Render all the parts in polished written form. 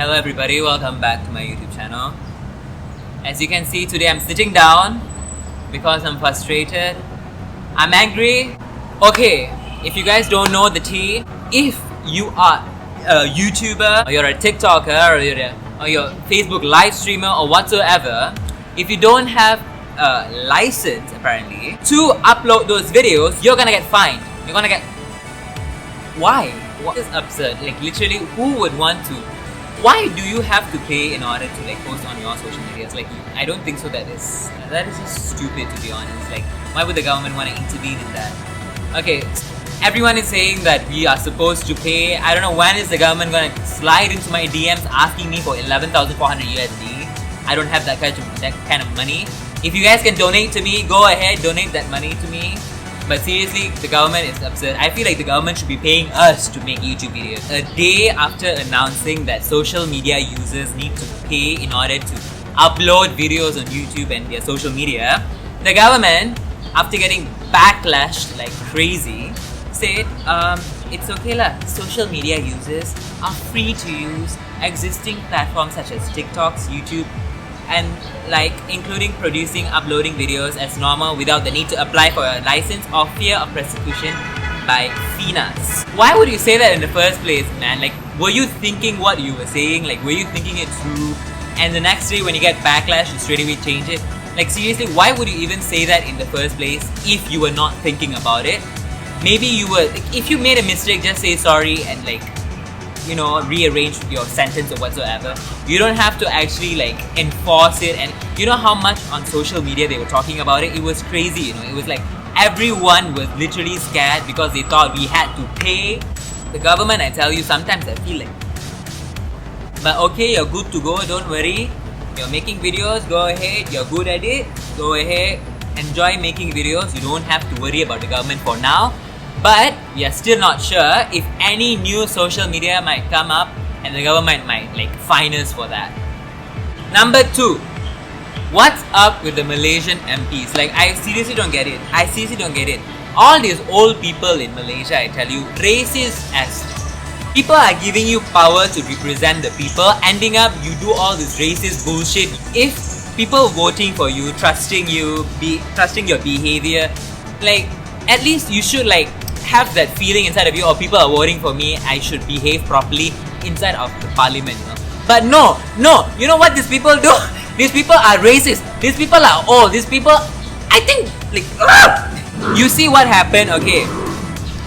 Hello everybody, welcome back to my YouTube channel. As you can see, today I'm sitting down because I'm frustrated. I'm angry. Okay, if you guys don't know the tea, if you are a YouTuber or you're a TikToker or you're a Facebook live streamer or whatsoever, if you don't have a license apparently to upload those videos, you're gonna get fined. You're gonna get... Why? What is absurd? Like literally, who would want to? Why do you have to pay in order to like post on your social medias? Like, I don't think so. That is just stupid, to be honest. Like, why would the government want to intervene in that? Okay, everyone is saying that we are supposed to pay. I don't know when is the government gonna slide into my DMs asking me for 11,400 USD. I don't have that kind of money. If you guys can donate to me, go ahead, donate that money to me. But seriously, the government is absurd. I feel like the government should be paying us to make YouTube videos. A day after announcing that social media users need to pay in order to upload videos on YouTube and their social media, the government, after getting backlashed like crazy, said, it's okay lah, social media users are free to use existing platforms such as TikToks, YouTube, and like including producing, uploading videos as normal without the need to apply for a license or fear of prosecution by FINAS. Why would you say that in the first place, man? Like, were you thinking what you were saying? Like, were you thinking it through? And the next day when you get backlash, you straight away change it? Like, seriously, why would you even say that in the first place if you were not thinking about it? Maybe you were, like, if you made a mistake, just say sorry and like, you know, rearrange your sentence or whatsoever. You don't have to actually like enforce it. And you know how much on social media they were talking about it? It was crazy, you know. It was like everyone was literally scared because they thought we had to pay. The government, I tell you, sometimes I feel like, but okay, you're good to go, don't worry. You're making videos, go ahead. You're good at it, go ahead. Enjoy making videos. You don't have to worry about the government for now. But we are still not sure if any new social media might come up and the government might like fine us for that. Number 2, what's up with the Malaysian MPs? Like, I seriously don't get it. I seriously don't get it. All these old people in Malaysia, I tell you, racist as people are giving you power to represent the people, ending up you do all this racist bullshit. If people voting for you, trusting your behavior, like at least you should like have that feeling inside of you, or people are voting for me, I should behave properly inside of the parliament, you know. But no, you know what these people do? These people are racist. These people are old. These people, I think, like, you see what happened, okay?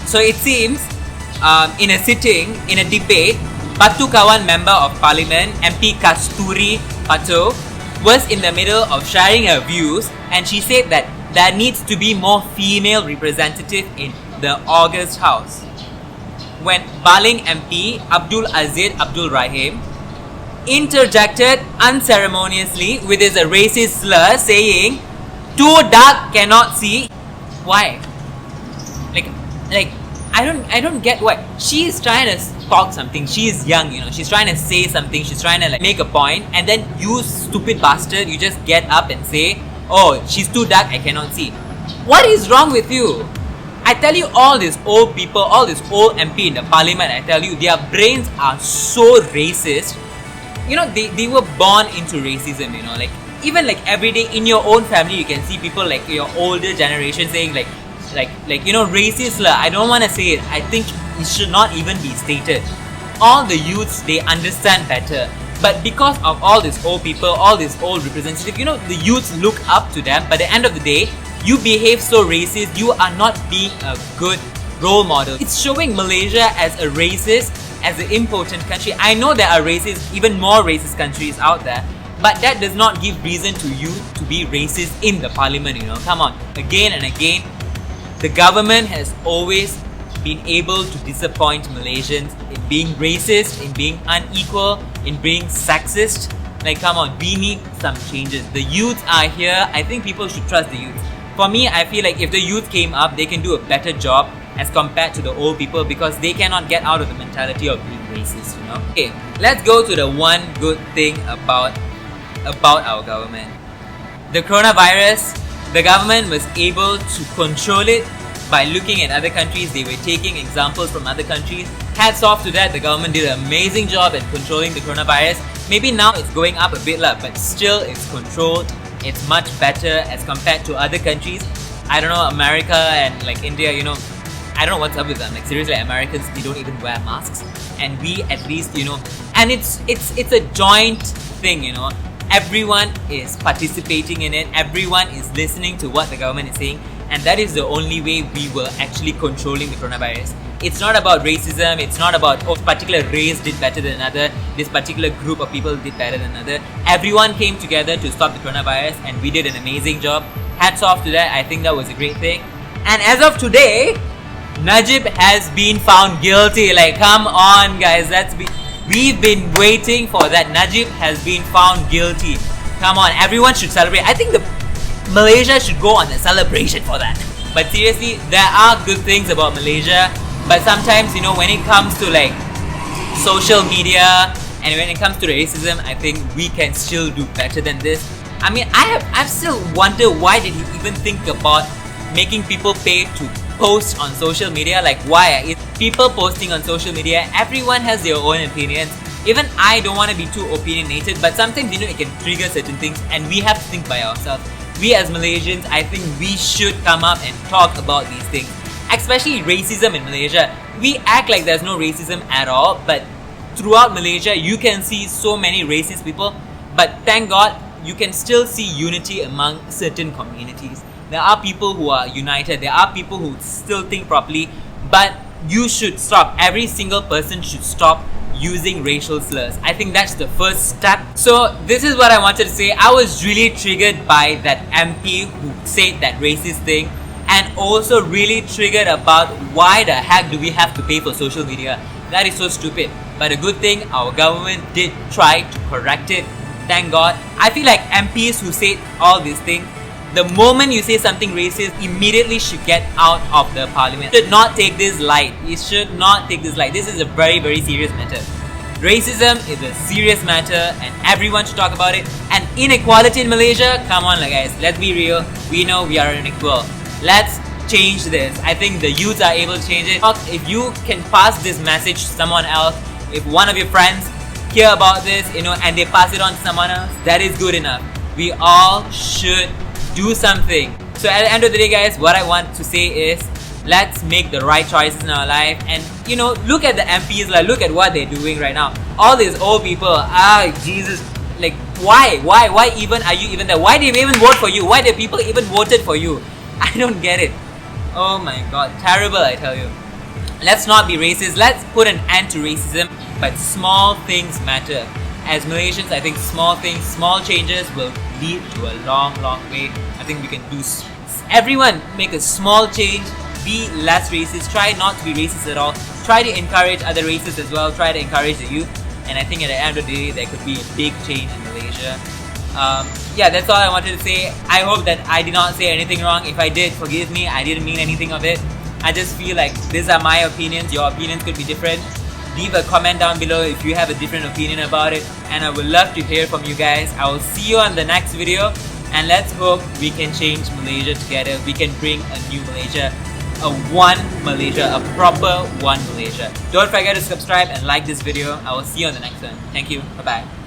So it seems, in a sitting, in a debate, Batu Kawan member of parliament, MP Kasturi Pato, was in the middle of sharing her views, and she said that there needs to be more female representative in the August House. When Baling MP Abdul Aziz Abdul Rahim interjected unceremoniously with his racist slur saying, "Too dark cannot see." Why? Like I don't get why. She is trying to talk something. She is young, you know. She's trying to say something. She's trying to like make a point, and then you stupid bastard, you just get up and say, "Oh, she's too dark, I cannot see." What is wrong with you? I tell you, all these old people, all these old MP in the parliament, I tell you, their brains are so racist. You know, they were born into racism, you know. Like, even like every day in your own family, you can see people like your older generation saying like you know, racist lah. I don't want to say it. I think it should not even be stated. All the youths, they understand better. But because of all these old people, all these old representatives, you know, the youths look up to them. But at the end of the day, you behave so racist, you are not being a good role model. It's showing Malaysia as a racist, as an impotent country. I know there are racist, even more racist countries out there, but that does not give reason to you to be racist in the parliament, you know. Come on, again and again, the government has always been able to disappoint Malaysians in being racist, in being unequal, in being sexist. Like, come on, we need some changes. The youth are here. I think people should trust the youth. For me, I feel like if the youth came up, they can do a better job as compared to the old people because they cannot get out of the mentality of being racist, you know. Okay, let's go to the one good thing about our government. The coronavirus, the government was able to control it by looking at other countries. They were taking examples from other countries. Hats off to that. The government did an amazing job at controlling the coronavirus. Maybe now it's going up a bit, but still it's controlled. It's much better as compared to other countries. I don't know, America and like India, you know, I don't know what's up with them. Like seriously, Americans, they don't even wear masks, and we at least, you know, and it's a joint thing, you know. Everyone is participating in it. Everyone is listening to what the government is saying, and that is the only way we were actually controlling the coronavirus. It's not about racism. It's not about, oh, particular race did better than another. This particular group of people did better than another. Everyone came together to stop the coronavirus, and we did an amazing job. Hats off to that. I think that was a great thing. And as of today, Najib has been found guilty. Like, come on, guys. We've been waiting for that. Najib has been found guilty. Come on, everyone should celebrate. I think Malaysia should go on a celebration for that. But seriously, there are good things about Malaysia. But sometimes, you know, when it comes to like social media and when it comes to racism, I think we can still do better than this. I mean, I've still wondered why did he even think about making people pay to post on social media. Like, why? If people posting on social media, everyone has their own opinions. Even I don't want to be too opinionated, but sometimes, you know, it can trigger certain things, and we have to think by ourselves. We as Malaysians, I think we should come up and talk about these things, especially racism in Malaysia. We act like there's no racism at all, but throughout Malaysia, you can see so many racist people. But thank God, you can still see unity among certain communities. There are people who are united. There are people who still think properly. But you should stop. Every single person should stop using racial slurs. I think that's the first step. So this is what I wanted to say. I was really triggered by that MP who said that racist thing, and also really triggered about why the heck do we have to pay for social media. That is so stupid. But a good thing, our government did try to correct it. Thank God. I feel like MPs who said all these things, the moment you say something racist, immediately should get out of the parliament. You should not take this light. You should not take this light. This is a very, very serious matter. Racism is a serious matter, and everyone should talk about it. And inequality in Malaysia, come on guys, let's be real. We know we are unequal. Let's change this. I think the youth are able to change it. If you can pass this message to someone else, if one of your friends hear about this, you know, and they pass it on to someone else, that is good enough. We all should do something. So at the end of the day, guys, what I want to say is, let's make the right choices in our life. And you know, look at the MPs, like look at what they're doing right now. All these old people, Jesus, like why even are you even there? Why did they even vote for you? Why did people even voted for you? I don't get it. Oh my God, terrible, I tell you. Let's not be racist. Let's put an end to racism. But small things matter. As Malaysians, I think small things, small changes will lead to a long, long way. I think we can do. Everyone make a small change. Be less racist. Try not to be racist at all. Try to encourage other races as well. Try to encourage the youth. And I think at the end of the day, there could be a big change in Malaysia. Yeah, that's all I wanted to say. I hope that I did not say anything wrong. If I did, forgive me. I didn't mean anything of it. I just feel like these are my opinions. Your opinions could be different. Leave a comment down below if you have a different opinion about it, and I would love to hear from you guys. I will see you on the next video, and let's hope we can change Malaysia together. We can bring a new Malaysia, a one Malaysia, a proper one Malaysia. Don't forget to subscribe and like this video. I will see you on the next one. Thank you. Bye bye.